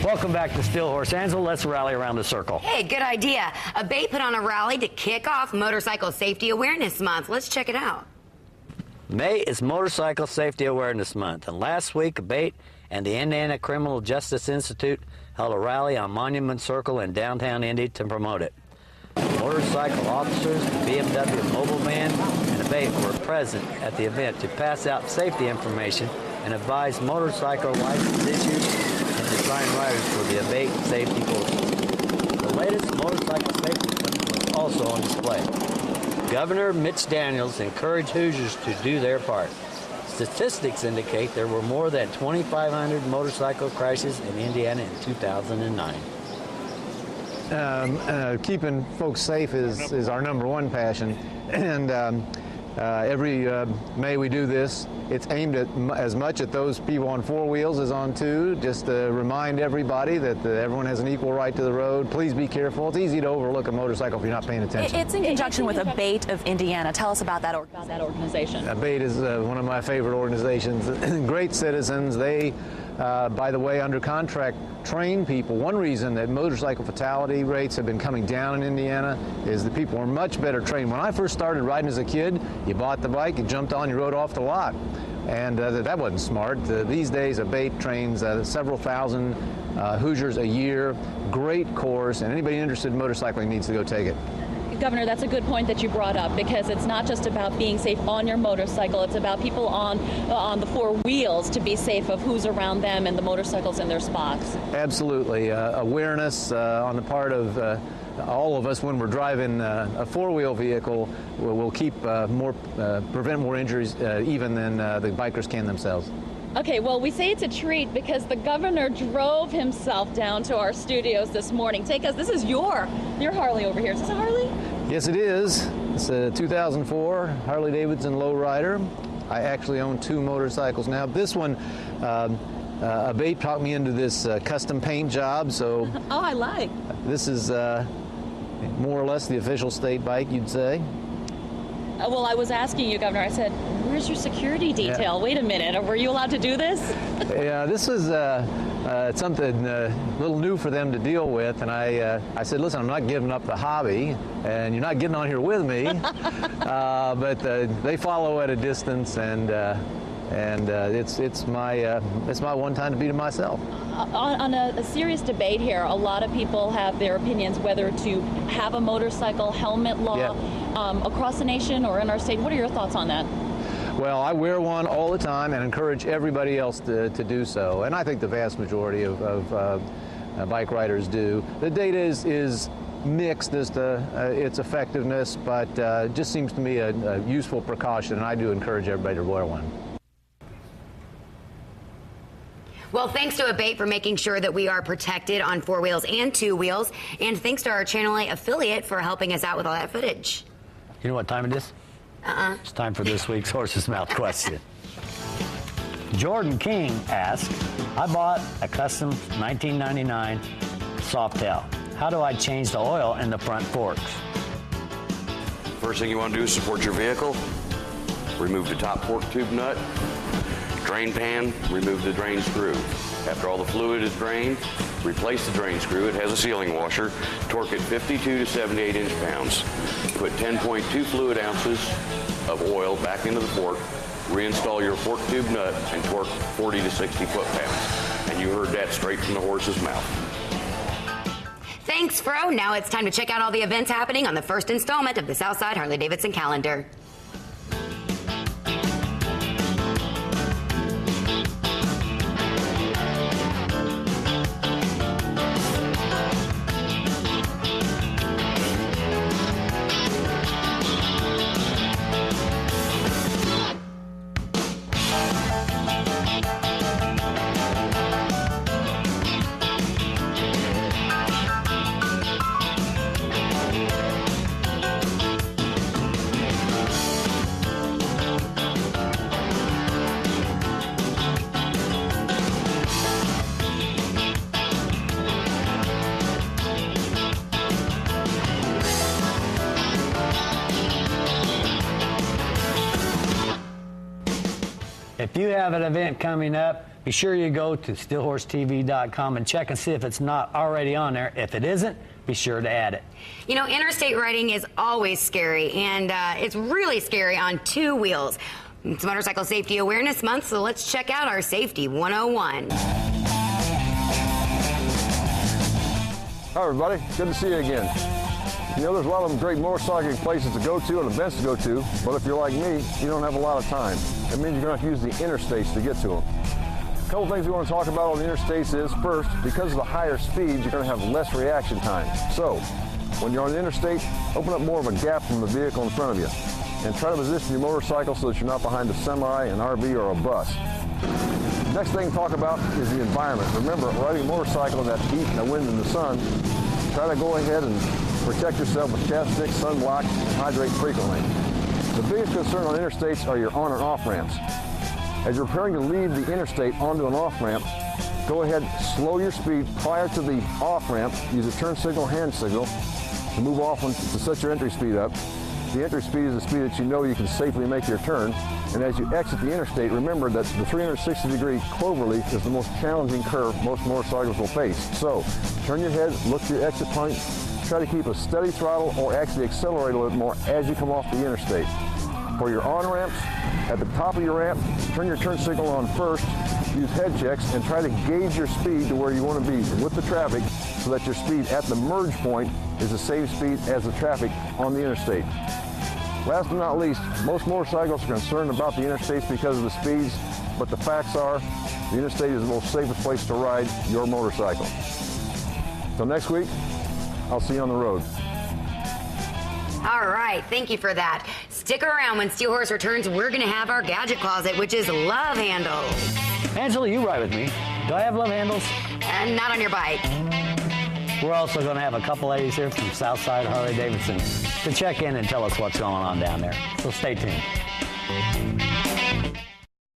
Welcome back to Steel Horse. Ansel, let's rally around the circle. Hey, good idea. ABATE put on a rally to kick off Motorcycle Safety Awareness Month. Let's check it out. May is Motorcycle Safety Awareness Month, and last week ABATE and the Indiana Criminal Justice Institute held a rally on Monument Circle in downtown Indy to promote it. Motorcycle officers, the BMW Mobile Band, and ABATE were present at the event to pass out safety information and advise motorcycle license issues and design riders for the ABATE safety courses. The latest motorcycle safety equipment was also on display. Governor Mitch Daniels encouraged Hoosiers to do their part. Statistics indicate there were more than 2,500 motorcycle crashes in Indiana in 2009. Keeping folks safe is our #1 passion, and every May we do this. It's aimed at as much at those people on 4 wheels as on 2, just to remind everybody that everyone has an equal right to the road. Please be careful. It's easy to overlook a motorcycle if you're not paying attention. It's in conjunction with ABATE of Indiana. Tell us about that organization. ABATE is one of my favorite organizations. Great citizens. They, by the way, under contract, train people. One reason that motorcycle fatality rates have been coming down in Indiana is that people are much better trained. When I first started riding as a kid, you bought the bike, you jumped on, you rode off the lot. And that wasn't smart. These days, ABATE trains several thousand Hoosiers a year. Great course, and anybody interested in motorcycling needs to go take it. Governor, that's a good point that you brought up, because it's not just about being safe on your motorcycle. It's about people on the 4 wheels to be safe of who's around them and the motorcycles in their spots. Absolutely. Awareness on the part of all of us when we're driving a 4-wheel vehicle will keep prevent more injuries even than the bikers can themselves. Okay, well, we say it's a treat because the governor drove himself down to our studios this morning. Take us, this is your Harley over here. Is this a Harley? Yes, it is. It's a 2004 Harley-Davidson Lowrider. I actually own 2 motorcycles now. This one, ABATE talked me into this custom paint job, so... Oh, I like. This is more or less the official state bike, you'd say. Well, I was asking you, Governor, I said, where's your security detail? Yeah. Wait a minute, were you allowed to do this? Yeah, this was something a little new for them to deal with, and I said, listen, I'm not giving up the hobby, and you're not getting on here with me, but they follow at a distance, and it's my one time to be to myself. On a serious debate here, a lot of people have their opinions whether to have a motorcycle helmet law across the nation or in our state. What are your thoughts on that? Well, I wear one all the time and encourage everybody else to do so, and I think the vast majority of bike riders do. The data is mixed as to its effectiveness, but just seems to me a useful precaution, and I do encourage everybody to wear one. Well, thanks to ABATE for making sure that we are protected on 4 wheels and 2 wheels, and thanks to our Channel 8 affiliate for helping us out with all that footage. You know what time it is? It's time for this week's Horse's Mouth question. Jordan King asked, I bought a custom 1999 Softail. How do I change the oil in the front forks? First thing you want to do is support your vehicle. Remove the top fork tube nut. Drain pan, remove the drain screw. After all the fluid is drained, replace the drain screw. It has a sealing washer. Torque it 52 to 78 inch-pounds. Put 10.2 fluid ounces of oil back into the fork. Reinstall your fork tube nut and torque 40 to 60 foot-pounds. And you heard that straight from the horse's mouth. Thanks, Fro. Now it's time to check out all the events happening on the first installment of the Southside Harley-Davidson calendar. If you have an event coming up, be sure you go to steelhorsetv.com and check and see if it's not already on there. If it isn't, be sure to add it. You know, interstate riding is always scary, and it's really scary on two wheels. It's Motorcycle Safety Awareness Month, so let's check out our Safety 101. Hi everybody, good to see you again. You know, there's a lot of great motorcycling places to go to and events to go to, but if you're like me, you don't have a lot of time. That means you're going to have to use the interstates to get to them. A couple things we want to talk about on the interstates is, first, because of the higher speeds, you're going to have less reaction time. So, when you're on the interstate, open up more of a gap from the vehicle in front of you, and try to position your motorcycle so that you're not behind a semi, an RV, or a bus. Next thing to talk about is the environment. Remember, riding a motorcycle in that heat and the wind and the sun, try to go ahead and protect yourself with chapstick, sunblock, and hydrate frequently. The biggest concern on interstates are your on and off ramps. As you're preparing to leave the interstate onto an off ramp, go ahead, slow your speed prior to the off ramp. Use a turn signal, hand signal to move off to set your entry speed up. The entry speed is the speed that you know you can safely make your turn. And as you exit the interstate, remember that the 360-degree cloverleaf is the most challenging curve most motorcycles will face. So, turn your head, look to your exit point, try to keep a steady throttle or actually accelerate a little bit more as you come off the interstate. For your on-ramps, at the top of your ramp, turn your turn signal on first, use head checks, and try to gauge your speed to where you want to be with the traffic so that your speed at the merge point is the same speed as the traffic on the interstate. Last but not least, most motorcycles are concerned about the interstates because of the speeds, but the facts are the interstate is the most safest place to ride your motorcycle. Till next week, I'll see you on the road. All right, thank you for that. Stick around. When Steel Horse returns, we're going to have our gadget closet, which is love handles. Angela, you ride with me. Do I have love handles? And not on your bike. We're also going to have a couple ladies here from Southside Harley-Davidson to check in and tell us what's going on down there. So stay tuned.